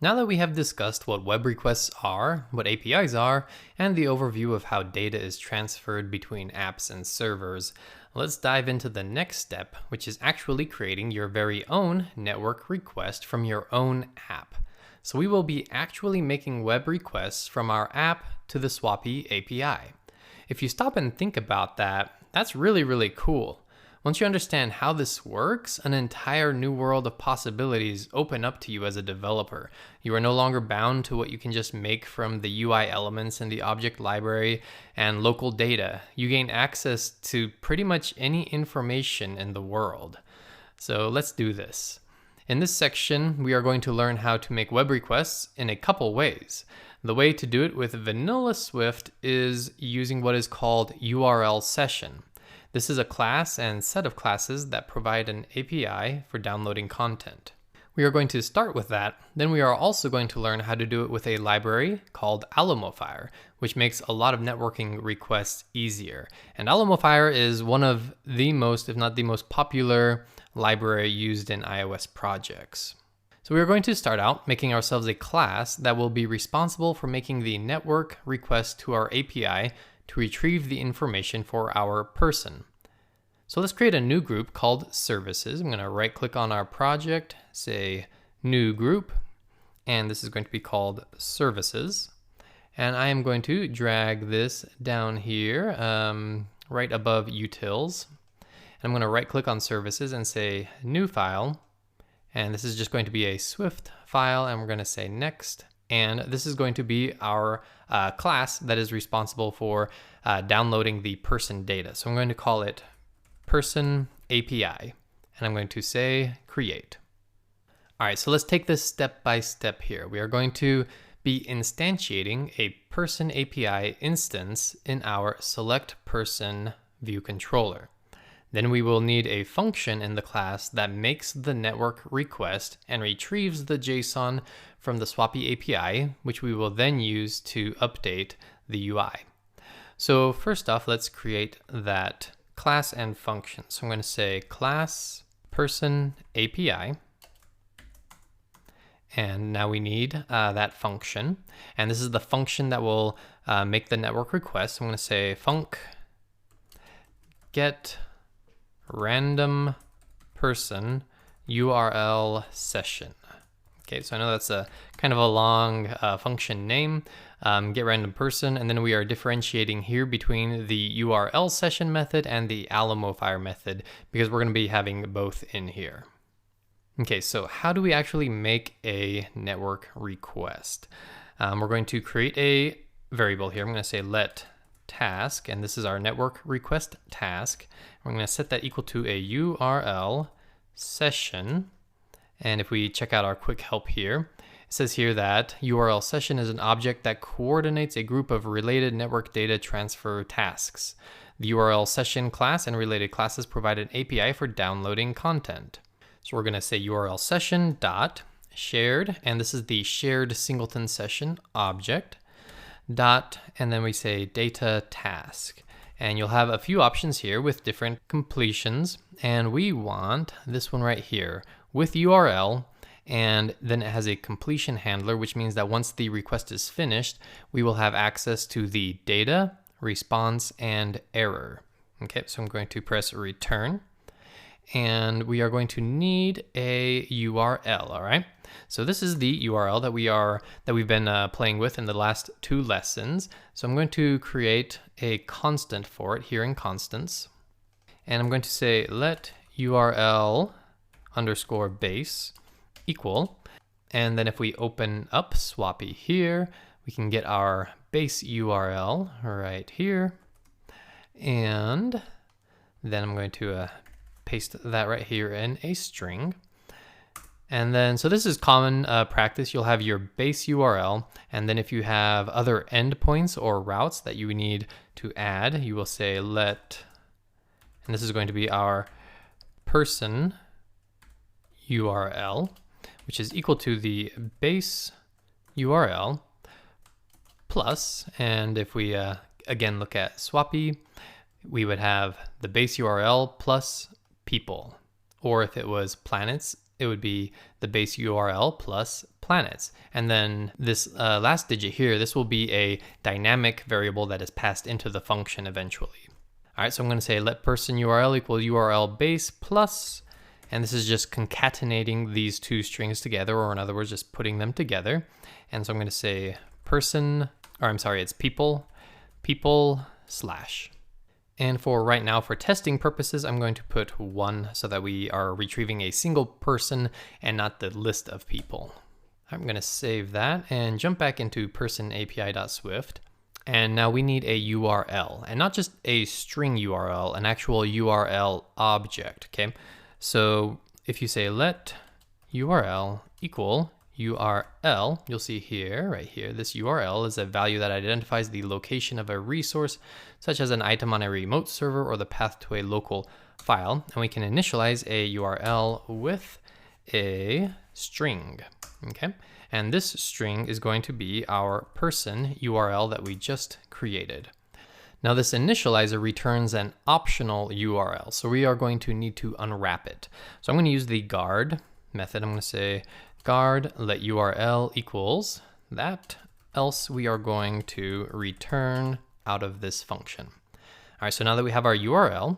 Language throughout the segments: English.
Now that we have discussed what web requests are, what APIs are, and the overview of how data is transferred between apps and servers, let's dive into the next step, which is actually creating your very own network request from your own app. So we will be actually making web requests from our app to the Swappy API. If you stop and think about that, that's really cool. Once you understand how this works, an entire new world of possibilities open up to you as a developer. You are no longer bound to what you can just make from the UI elements in the object library and local data. You gain access to pretty much any information in the world. So let's do this. In this section, we are going to learn how to make web requests in a couple ways. The way to do it with vanilla Swift is using what is called URLSession. This is a class and set of classes that provide an API for downloading content. We are going to start with that, then we are also going to learn how to do it with a library called Alumofire, which makes a lot of networking requests easier. And Alumofire is one of the most, if not the most popular library used in iOS projects. So we are going to start out making ourselves a class that will be responsible for making the network request to our API to retrieve the information for our person. So let's create a new group called services. I'm going to right click on our project, say new group, and this is going to be called services. And I am going to drag this down here right above utils. And I'm going to right click on services and say new file. And this is just going to be a Swift file, and we're going to say next. And this is going to be our class that is responsible for downloading the person data. So I'm going to call it person API, and I'm going to say create. All right, so let's take this step by step here. We are going to be instantiating a person API instance in our select person view controller. Then we will need a function in the class that makes the network request and retrieves the JSON from the Swappy API, which we will then use to update the UI. So first off, let's create that class and function. So I'm going to say class person API. And now we need that function. And this is the function that will make the network request. So I'm going to say func get random person URL session. Okay, so I know that's a kind of a long function name, get random person, and then we are differentiating here between the URL session method and the Alumofire method because we're going to be having both in here. Okay, so how do we actually make a network request? We're going to create a variable here. I'm going to say let task, and this is our network request task. We're going to set that equal to a URL session. And if we check out our quick help here, it says here that URL session is an object that coordinates a group of related network data transfer tasks. The URL session class and related classes provide an API for downloading content. So we're going to say URL session dot shared, and this is the shared singleton session object. Dot, and then we say data task, and you'll have a few options here with different completions, and we want this one right here with URL, and then it has a completion handler, which means that once the request is finished, we will have access to the data, response, and error. Okay, so I'm going to press return, and we are going to need a URL. All right, so this is the URL that we've been playing with in the last 2 lessons. So I'm going to create a constant for it here in constants, and I'm going to say let URL underscore base equal, and then if we open up Swappy here, we can get our base URL right here, and then I'm going to paste that right here in a string. And then, so this is common practice. You'll have your base URL, and then if you have other endpoints or routes that you need to add, you will say let, and this is going to be our person URL, which is equal to the base URL plus, and if we again look at Swappy, we would have the base URL plus people, or if it was planets, it would be the base URL plus planets. And then this last digit here, this will be a dynamic variable that is passed into the function eventually. All right, so I'm going to say let person URL equal URL base plus, and this is just concatenating these two strings together, or in other words, just putting them together. And so I'm going to say person, or I'm sorry, it's people slash. And for right now, for testing purposes, I'm going to put 1 so that we are retrieving a single person and not the list of people. I'm going to save that and jump back into person API.swift. And now we need a URL, and not just a string URL, an actual URL object, okay? So if you say let URL equal URL, you'll see here, right here, this URL is a value that identifies the location of a resource, such as an item on a remote server or the path to a local file. And we can initialize a URL with a string, okay? And this string is going to be our person URL that we just created. Now this initializer returns an optional URL, so we are going to need to unwrap it. So I'm going to use the guard method. I'm going to say guard let URL equals that, else we are going to return out of this function. All right, so now that we have our URL,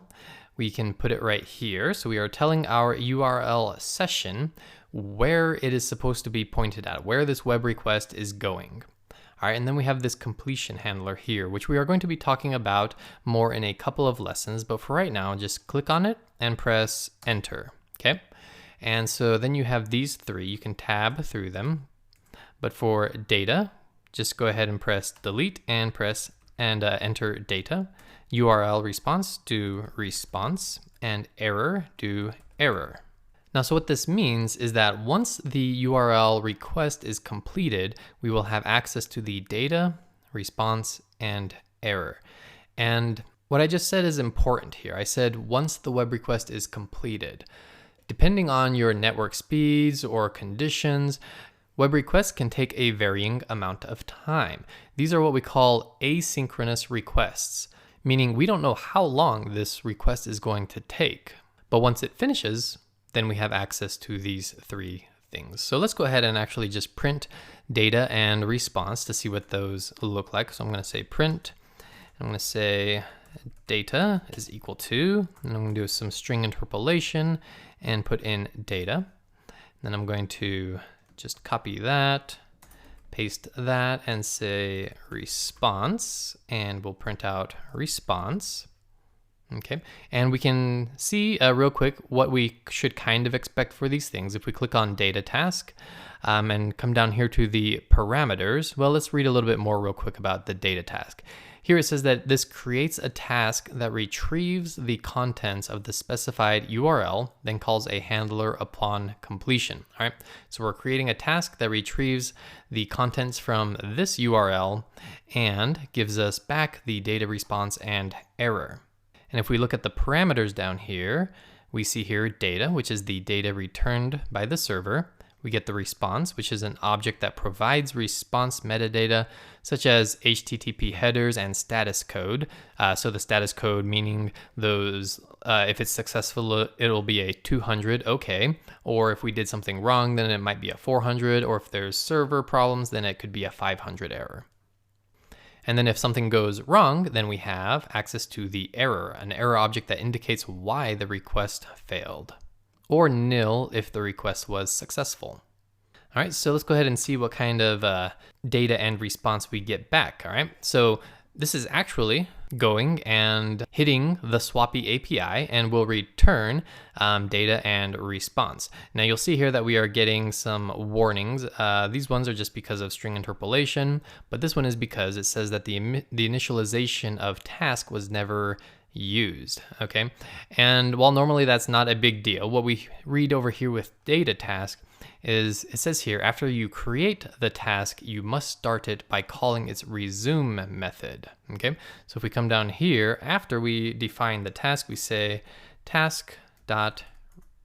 we can put it right here. So we are telling our URL session where it is supposed to be pointed at, where this web request is going. All right, and then we have this completion handler here, which we are going to be talking about more in a couple of lessons, but for right now, just click on it and press enter, okay? And so then you have these three, you can tab through them, but for data, just go ahead and press delete and enter data. URL response, do response, and error, do error. Now, so what this means is that once the URL request is completed, we will have access to the data, response, and error. And what I just said is important here. I said once the web request is completed. Depending on your network speeds or conditions, web requests can take a varying amount of time. These are what we call asynchronous requests, meaning we don't know how long this request is going to take. But once it finishes, then we have access to these three things. So let's go ahead and actually just print data and response to see what those look like. So I'm going to say print, I'm going to say data is equal to, and I'm going to do some string interpolation and put in data. Then I'm going to just copy that, paste that, and say response, and we'll print out response. Okay, and we can see real quick what we should kind of expect for these things. If we click on data task and come down here to the parameters, well, let's read a little bit more real quick about the data task. Here it says that this creates a task that retrieves the contents of the specified URL, then calls a handler upon completion. All right, so we're creating a task that retrieves the contents from this URL and gives us back the data response and error. And if we look at the parameters down here, we see here data, which is the data returned by the server. We get the response, which is an object that provides response metadata, such as HTTP headers and status code. So the status code meaning those, if it's successful, it'll be a 200, okay. Or if we did something wrong, then it might be a 400. Or if there's server problems, then it could be a 500 error. And then if something goes wrong, then we have access to the error, an error object that indicates why the request failed, or nil if the request was successful. All right, so let's go ahead and see what kind of data and response we get back. All right, so this is actually going and hitting the Swappy API and will return data and response. Now you'll see here that we are getting some warnings. These ones are just because of string interpolation, but this one is because it says that the initialization of task was never used, okay? And while normally that's not a big deal, what we read over here with data task is it says here, after you create the task, you must start it by calling its resume method, okay? So if we come down here, after we define the task, we say task dot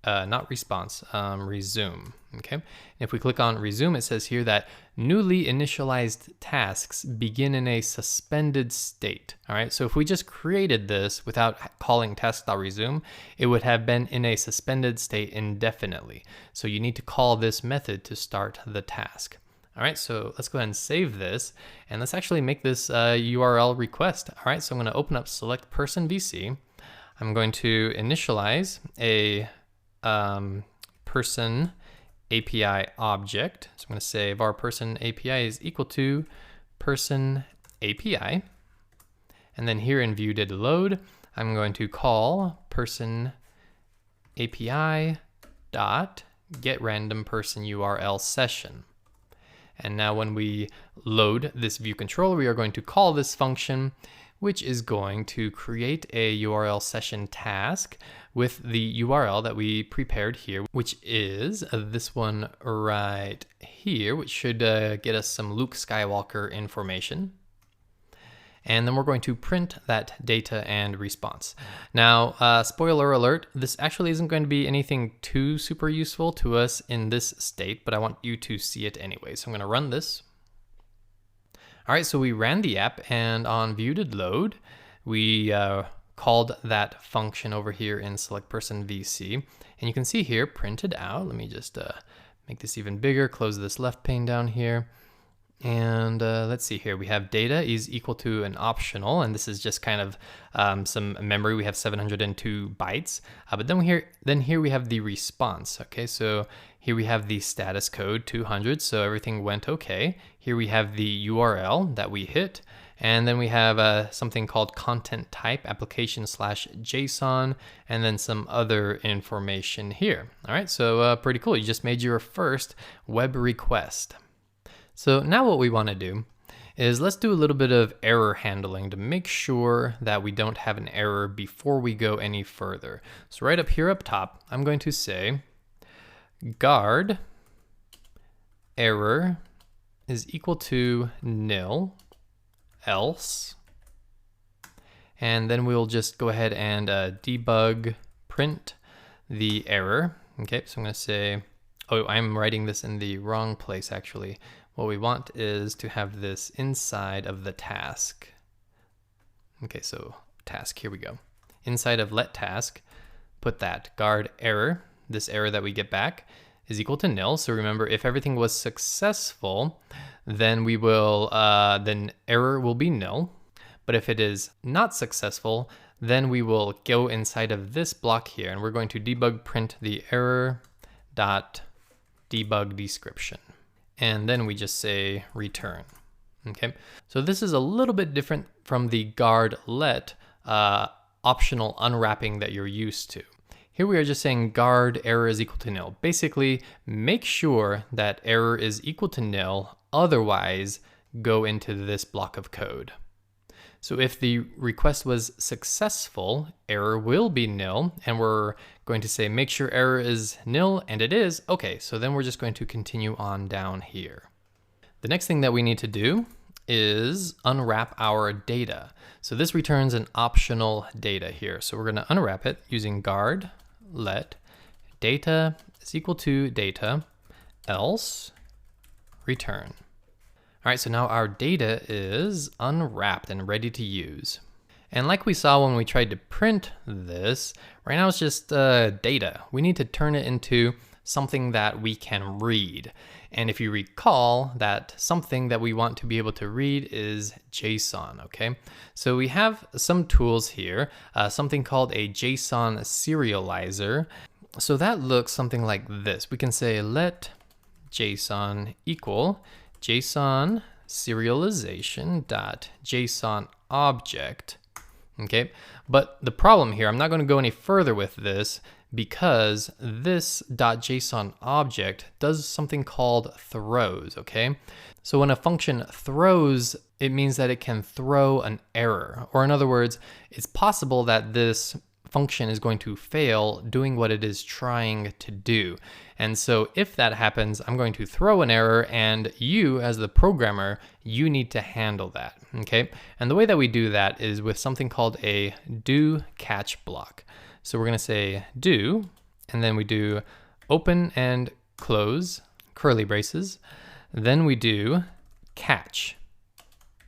not response, resume. Okay. And if we click on resume, it says here that newly initialized tasks begin in a suspended state. All right. So if we just created this without calling task.resume, it would have been in a suspended state indefinitely. So you need to call this method to start the task. All right, so let's go ahead and save this, and let's actually make this URL request. All right, so I'm going to open up select person VC. I'm going to initialize a person API object. So I'm going to say var person API is equal to person API. And then here in view did load, I'm going to call person API dot get random person URL session. And now when we load this view controller, we are going to call this function, which is going to create a URL session task with the URL that we prepared here, which is this one right here, which should get us some Luke Skywalker information. And then we're going to print that data and response. Now, spoiler alert, this actually isn't going to be anything too super useful to us in this state, but I want you to see it anyway. So I'm going to run this. All right, so we ran the app, and on view did load, we called that function over here in select person VC. And you can see here printed out. Let me just make this even bigger, close this left pane down here. And let's see here, we have data is equal to an optional, and this is just kind of some memory. We have 702 bytes, but then here we have the response. Okay, so here we have the status code 200, so everything went okay. Here we have the URL that we hit, and then we have something called content type application/JSON, and then some other information here. All right, so pretty cool. You just made your first web request. So now what we want to do is let's do a little bit of error handling to make sure that we don't have an error before we go any further. So right up here up top, I'm going to say guard error is equal to nil, else, and then we'll just go ahead and debug print the error. Okay, so I'm going to say, oh, I'm writing this in the wrong place actually. What we want is to have this inside of the task. Okay, so task, here we go. Inside of let task, put that guard error, this error that we get back, is equal to nil. So remember, if everything was successful, then we will, then error will be nil. But if it is not successful, then we will go inside of this block here, and we're going to debug print the error dot debug description. And then we just say return. Okay, so this is a little bit different from the guard let optional unwrapping that you're used to. Here we are just saying guard error is equal to nil. Basically, make sure that error is equal to nil, otherwise go into this block of code. So if the request was successful, error will be nil, and we're going to say make sure error is nil, and it is. Okay, so then we're just going to continue on down here. The next thing that we need to do is unwrap our data. So this returns an optional data here. So we're going to unwrap it using guard let data is equal to data, else return. All right, so now our data is unwrapped and ready to use. And like we saw when we tried to print this, right now it's just data. We need to turn it into something that we can read. And if you recall, that something that we want to be able to read is JSON, okay? So we have some tools here, something called a JSON serializer. So that looks something like this. We can say let JSON equal JSON serialization dot JSON object. Okay, but the problem here, I'm not going to go any further with this because this .json object does something called throws, okay? So when a function throws, it means that it can throw an error, or in other words, it's possible that this function is going to fail doing what it is trying to do. And so if that happens, I'm going to throw an error, and you as the programmer, you need to handle that, okay? And the way that we do that is with something called a do catch block. So we're gonna say do and then we do open and close curly braces. Then we do catch.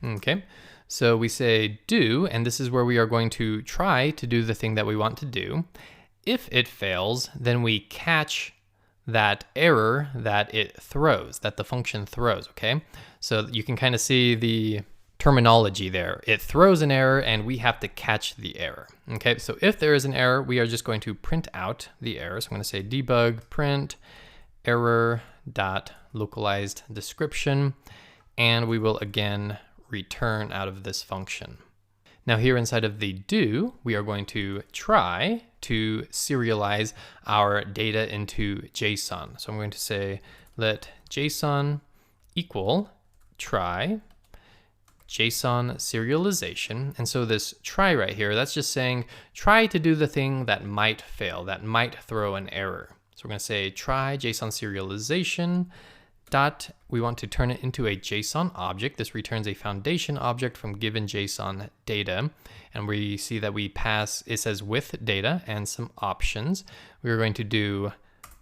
Okay, so we say do, and this is where we are going to try to do the thing that we want to do. If it fails, then we catch that error that it throws, that the function throws, okay? So you can kind of see the terminology there. It throws an error and we have to catch the error, okay? So if there is an error, we are just going to print out the error. So I'm going to say debug print error dot localized description, and we will again return out of this function. Now here inside of the do, we are going to try to serialize our data into JSON. So I'm going to say let JSON equal try JSON serialization. And so this try right here, that's just saying try to do the thing that might fail, that might throw an error. So we're going to say try JSON serialization dot, we want to turn it into a JSON object. This returns a foundation object from given JSON data. And we see that we pass, it says with data and some options. We're going to do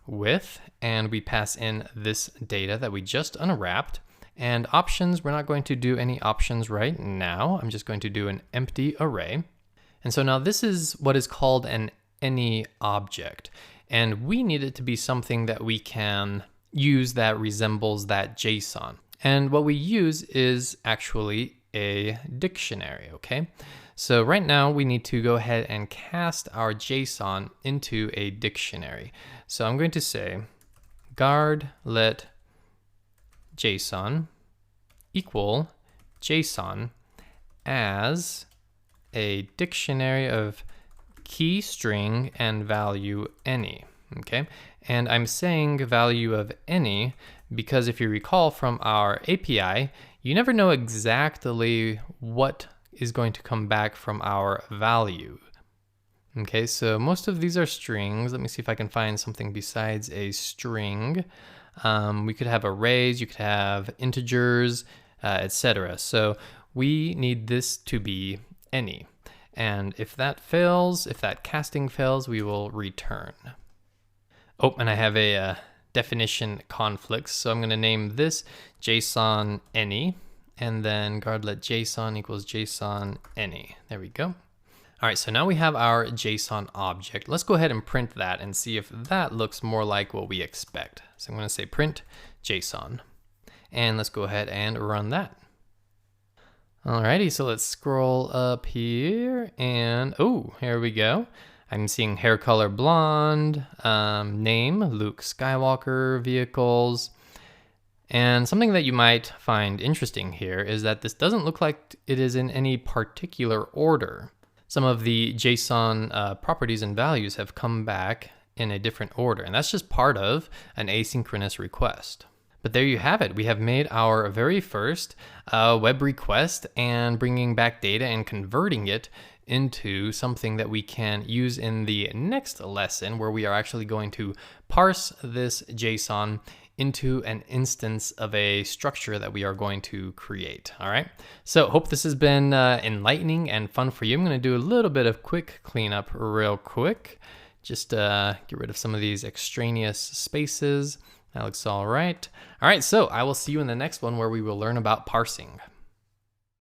with, and we pass in this data that we just unwrapped. And options, we're not going to do any options right now. I'm just going to do an empty array. And so now this is what is called an any object. And we need it to be something that we can use that resembles that JSON. And what we use is actually a dictionary, okay? So right now we need to go ahead and cast our JSON into a dictionary. So I'm going to say guard let JSON equal JSON as a dictionary of key string and value any, okay? And I'm saying value of any because if you recall from our API, you never know exactly what is going to come back from our value. Okay, so most of these are strings. Let me see if I can find something besides a string. We could have arrays, you could have integers, etc. So we need this to be any. And if that fails, if that casting fails, we will return. Oh, and I have a definition conflicts. So I'm going to name this JSON any, and then guard let JSON equals JSON any. There we go. All right, so now we have our JSON object. Let's go ahead and print that and see if that looks more like what we expect. So I'm going to say print JSON, and let's go ahead and run that. Alrighty, so let's scroll up here, and oh, here we go. I'm seeing hair color blonde, name Luke Skywalker, vehicles. And something that you might find interesting here is that this doesn't look like it is in any particular order. Some of the JSON properties and values have come back in a different order, and that's just part of an asynchronous request. But there you have it. We have made our very first web request and bringing back data and converting it into something that we can use in the next lesson, where we are actually going to parse this JSON into an instance of a structure that we are going to create. All right, so hope this has been enlightening and fun for you. I'm going to do a little bit of quick cleanup real quick, just get rid of some of these extraneous spaces. That looks all right. All right, so I will see you in the next one where we will learn about parsing.